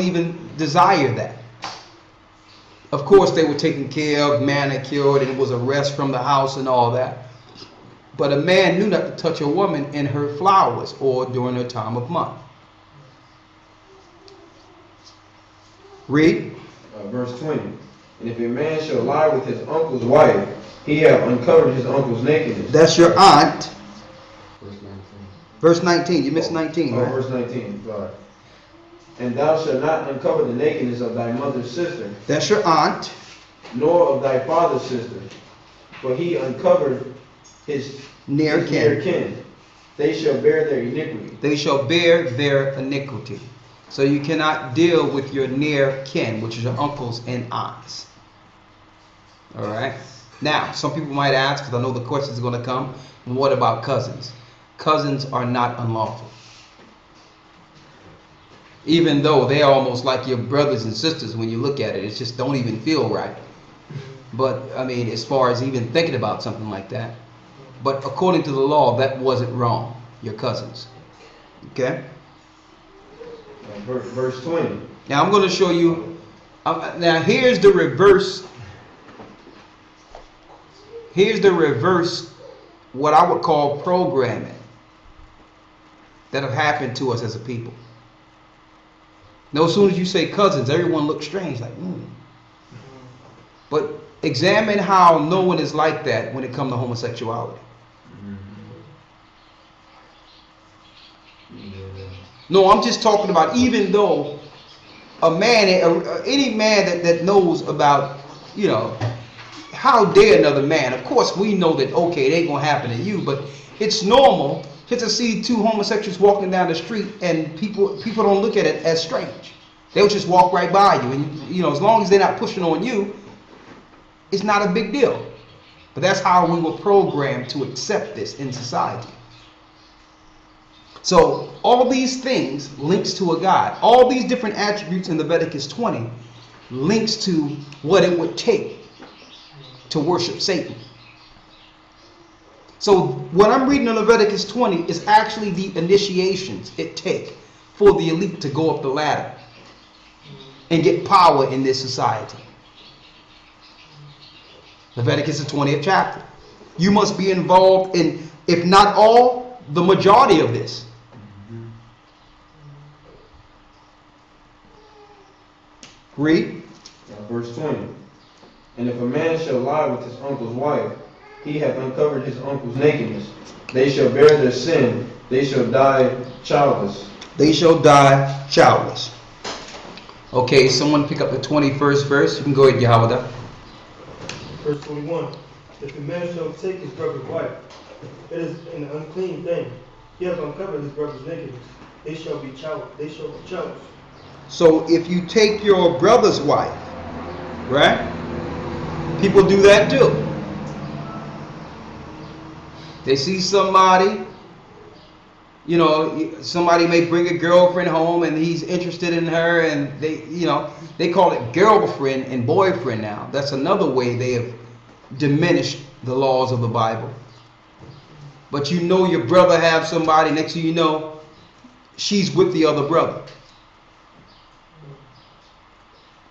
even desire that. Of course, they were taken care of, manicured, and it was a rest from the house and all that. But a man knew not to touch a woman in her flowers or during her time of month. Read. Verse 20. And if a man shall lie with his uncle's wife, he hath uncovered his uncle's nakedness. That's your aunt. Verse 19. Verse 19. You missed 19, right? Verse 19. Sorry. And thou shalt not uncover the nakedness of thy mother's sister. That's your aunt. Nor of thy father's sister. For he uncovered his near kin. They shall bear their iniquity. They shall bear their iniquity. So you cannot deal with your near kin, which is your uncles and aunts. All right. Now, some people might ask, because I know the question is going to come, what about cousins? Cousins are not unlawful. Even though they're almost like your brothers and sisters when you look at it. It just don't even feel right. But, I mean, as far as even thinking about something like that. But according to the law, that wasn't wrong. Your cousins. Okay? Verse 20. Now I'm going to show you. Now here's the reverse. Here's the reverse, what I would call programming that have happened to us as a people. Now as soon as you say cousins, everyone looks strange, like, But examine how no one is like that when it comes to homosexuality. No, I'm just talking about even though a man, any man that knows about, you know, how dare another man. Of course, we know that, okay, it ain't going to happen to you, but it's normal just to see two homosexuals walking down the street and people don't look at it as strange. They'll just walk right by you. And, you know, as long as they're not pushing on you, it's not a big deal. But that's how we were programmed to accept this in society. So all these things links to a God. All these different attributes in Leviticus 20 links to what it would take to worship Satan. So what I'm reading in Leviticus 20 is actually the initiations it takes for the elite to go up the ladder and get power in this society. Leviticus the 20th chapter. You must be involved in, if not all, the majority of this. Read. Verse 20. And if a man shall lie with his uncle's wife, he hath uncovered his uncle's nakedness. They shall bear their sin. They shall die childless. They shall die childless. Okay, someone pick up the 21st verse. You can go ahead, Yahweh. Verse 21. If a man shall take his brother's wife, it is an unclean thing. He hath uncovered his brother's nakedness. They shall be childless. So if you take your brother's wife, right? People do that too. They see somebody, you know, somebody may bring a girlfriend home and he's interested in her, and they, you know, they call it girlfriend and boyfriend now. That's another way they have diminished the laws of the Bible. But you know your brother have somebody, next thing you know, she's with the other brother.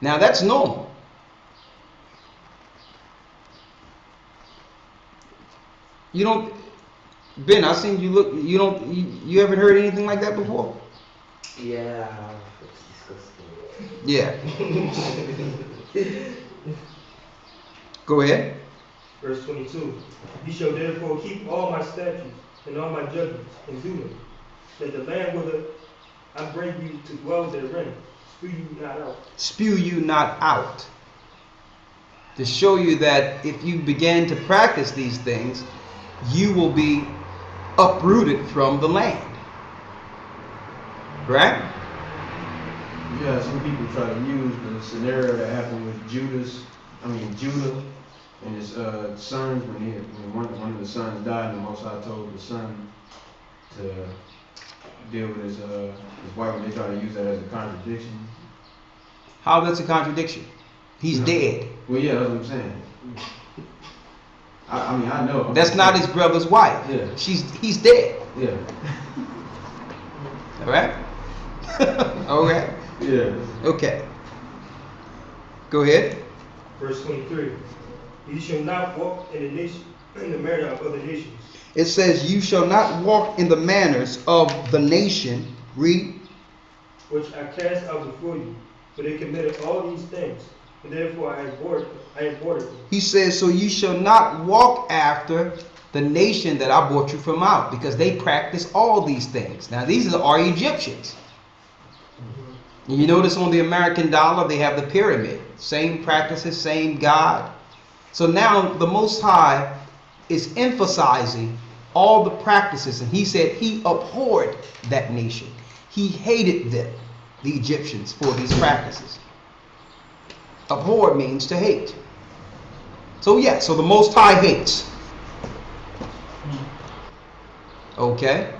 Now that's normal. You don't, Ben, I seen you look, you haven't heard anything like that before? Yeah, it's disgusting. Yeah. Go ahead. Verse 22. Ye shall therefore keep all my statutes and all my judgments and do them, that the land whither I bring you to dwell therein, spew you not out. Spew you not out. To show you that if you begin to practice these things, you will be uprooted from the land. Right? Yeah, some people try to use the scenario that happened with Judah and his sons when one of the sons died, and the Most High told the son to deal with his wife, and they try to use that as a contradiction. How that's a contradiction? He's dead. Well, yeah, that's what I'm saying. I mean, I know. That's not his brother's wife. Yeah. He's dead. Yeah. All right? All right. Yes. Okay. Go ahead. Verse 23. You shall not walk in the manner of other nations, It says, you shall not walk in the manners of the nation. Read. which I cast out before you. For they committed all these things, and therefore I have bordered them. He says, so you shall not walk after the nation that I brought you from out, because they practice all these things. Now, these are Egyptians. And you notice on the American dollar, they have the pyramid. Same practices, same God. So now the Most High is emphasizing all the practices. And he said he abhorred that nation. He hated them, the Egyptians, for these practices. Abhor means to hate. So yeah, so the Most High hates. Okay.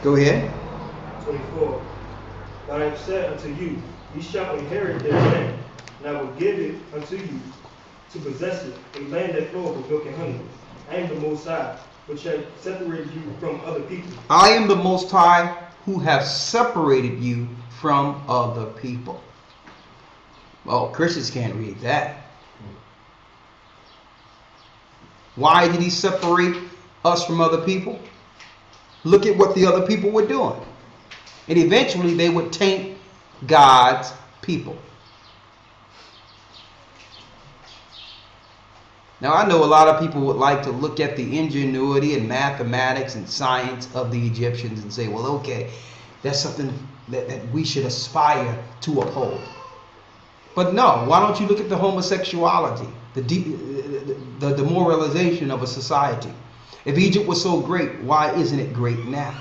Go ahead. 24. But I have said unto you, ye shall inherit their land, and I will give it unto you to possess it, a land that floweth with milk and honey. I am the Most High, which have separated you from other people. I am the Most High who have separated you from other people. Well, Christians can't read that. Why did he separate us from other people? Look at what the other people were doing. And eventually they would taint God's people. Now I know a lot of people would like to look at the ingenuity and mathematics and science of the Egyptians and say, well, okay, that's something that we should aspire to uphold. But no, why don't you look at the homosexuality, the demoralization of a society? If Egypt was so great, why isn't it great now?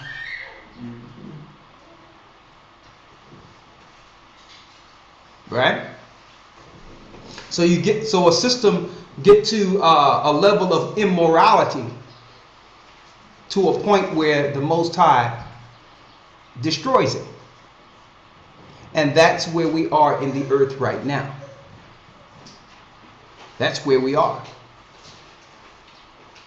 Right? So a system get to a level of immorality to a point where the Most High destroys it. And that's where we are in the earth right now. That's where we are.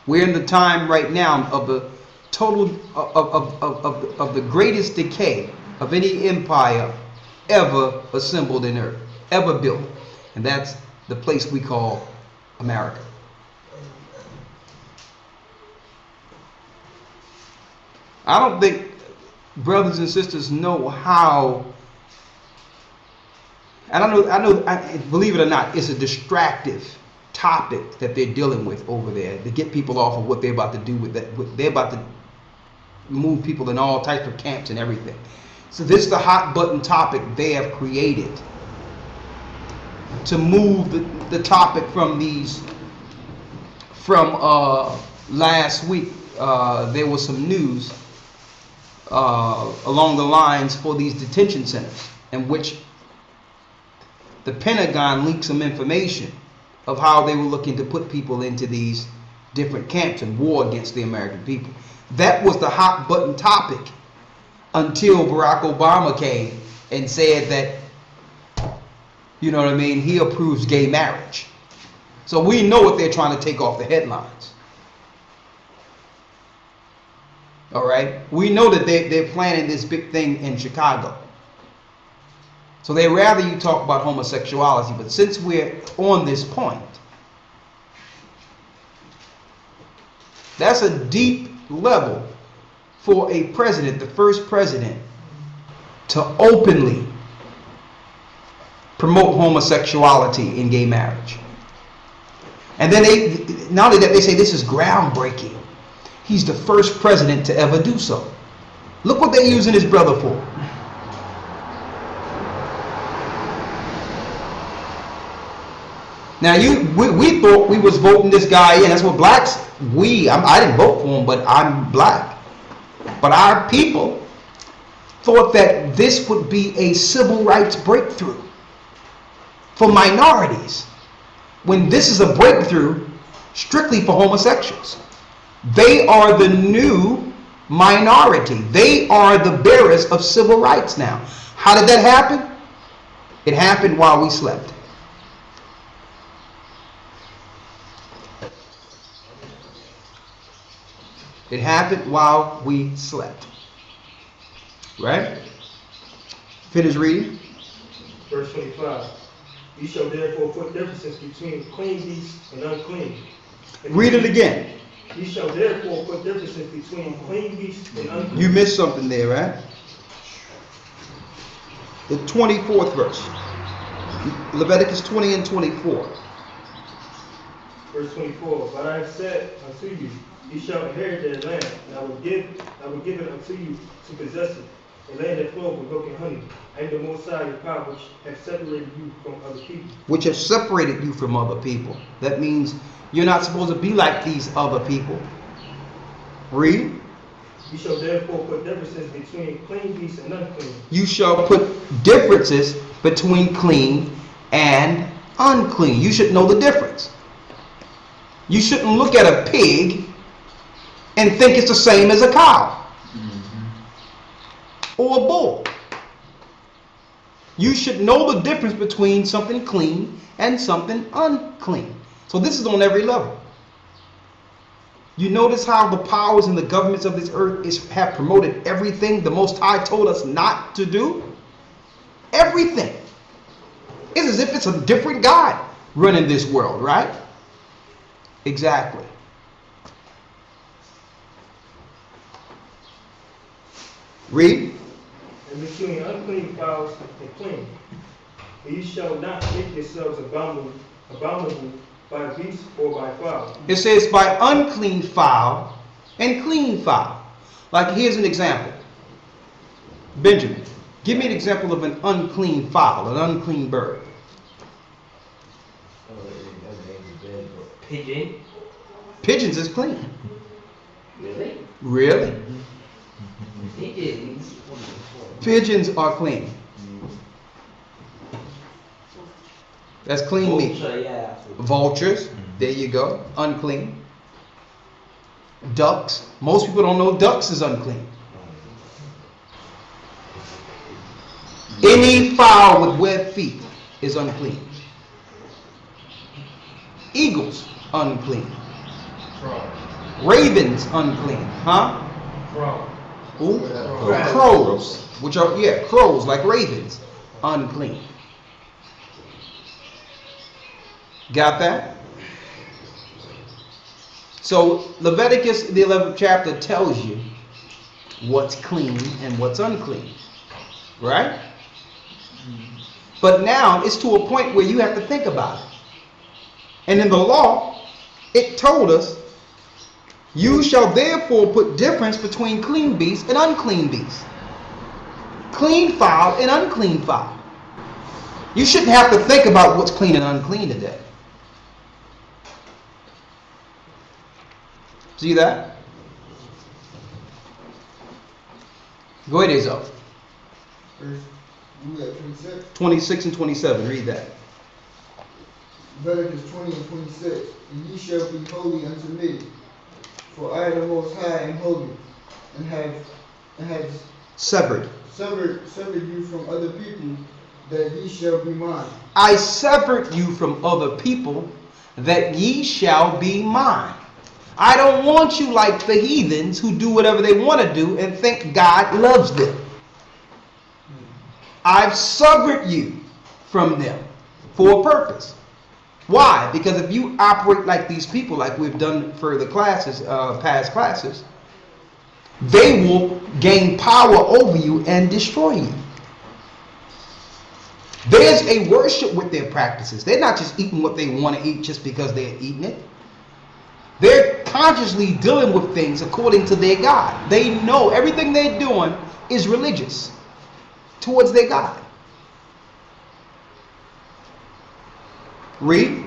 We're in the time right now of the total of the greatest decay of any empire ever assembled in earth, ever built. And that's the place we call America. I don't think brothers and sisters know how. And I know, believe it or not, it's a distractive topic that they're dealing with over there to get people off of what they're about to do with that. They're about to move people in all types of camps and everything. So this is the hot button topic they have created to move the topic from last week. There was some news along the lines for these detention centers in which the Pentagon leaked some information of how they were looking to put people into these different camps and war against the American people. That was the hot button topic until Barack Obama came and said that, you know what I mean, he approves gay marriage. So we know what they're trying to take off the headlines. All right? We know that they're planning this big thing in Chicago. So they'd rather you talk about homosexuality. But since we're on this point, that's a deep level for a president, the first president, to openly promote homosexuality in gay marriage. And then not only that, they say this is groundbreaking. He's the first president to ever do so. Look what they're using his brother for. Now we thought we was voting this guy in. That's what blacks, I didn't vote for him, but I'm black. But our people thought that this would be a civil rights breakthrough for minorities, when this is a breakthrough strictly for homosexuals. They are the new minority. They are the bearers of civil rights now. How did that happen? It happened while we slept. It happened while we slept. Right? Finish reading. Verse 25. You shall therefore put differences between clean beasts and unclean. Read it again. You shall therefore put differences between clean beasts and unclean. You missed something there, right? The 24th verse. Leviticus 20 and 24. Verse 24. But I have said unto you, you shall inherit their land, and I will give it unto you to possess it, a land that flows with milk and honey. I am the Most High, your power, which have separated you from other people. Which have separated you from other people. That means you're not supposed to be like these other people. Read. You shall therefore put differences between clean beasts and unclean. You shall put differences between clean and unclean. You should know the difference. You shouldn't look at a pig and think it's the same as a cow or a bull. You should know the difference between something clean and something unclean. So this is on every level. You notice how the powers and the governments of this earth have promoted everything the Most High told us not to do? Everything. It's as if it's a different God running this world, right? Exactly. Read. And between unclean fowls and clean. And you shall not make yourselves abominable by beast or by fowl. It says by unclean fowl and clean fowl. Like here's an example. Benjamin, give me an example of an unclean fowl, an unclean bird. Pigeon. Pigeons is clean. Really? Really? Pigeons. Pigeons are clean. That's clean meat. Vulture, yeah. Vultures, there you go, unclean. Ducks, most people don't know ducks is unclean. Any fowl with webbed feet is unclean. Eagles, unclean. Ravens, unclean. Huh? Who? Crows, which are, crows like ravens, unclean. Got that? So Leviticus, the 11th chapter, tells you what's clean and what's unclean. Right? But now it's to a point where you have to think about it. And in the law, it told us, you shall therefore put difference between clean beasts and unclean beasts. Clean fowl and unclean fowl. You shouldn't have to think about what's clean and unclean today. See that? Go ahead, Azo. Verse 26. 26 and 27. Read that. Leviticus 20 and 26. And ye shall be holy unto me, for I, the Most High, am holy, and have Severed. severed you from other people, that ye shall be mine. I severed you from other people, that ye shall be mine. I don't want you like the heathens who do whatever they want to do and think God loves them. I've severed you from them for a purpose. Why? Because if you operate like these people, like we've done for the classes, past classes, they will gain power over you and destroy you. There's a worship with their practices. They're not just eating what they want to eat just because they're eating it. They're consciously dealing with things according to their God. They know everything they're doing is religious towards their God. Read.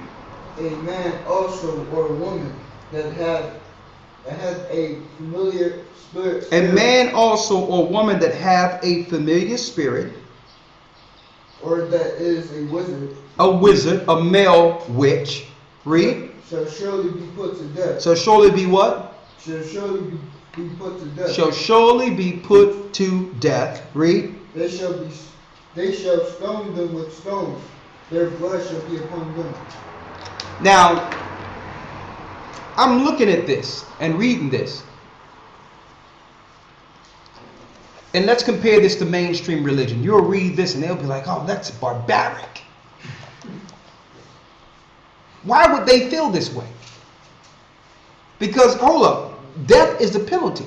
A man also, or a woman, that hath a familiar spirit. A man also or woman that hath a familiar spirit. Or that is a wizard. A wizard, a male witch. Read. Shall surely be put to death. Shall surely be what? Shall surely be put to death. Shall surely be put to death. Read. They shall stone them with stones. Their blood shall be upon them. Now, I'm looking at this and reading this. And let's compare this to mainstream religion. You'll read this and they'll be like, oh, that's barbaric. Why would they feel this way? Because, hold up, death is the penalty.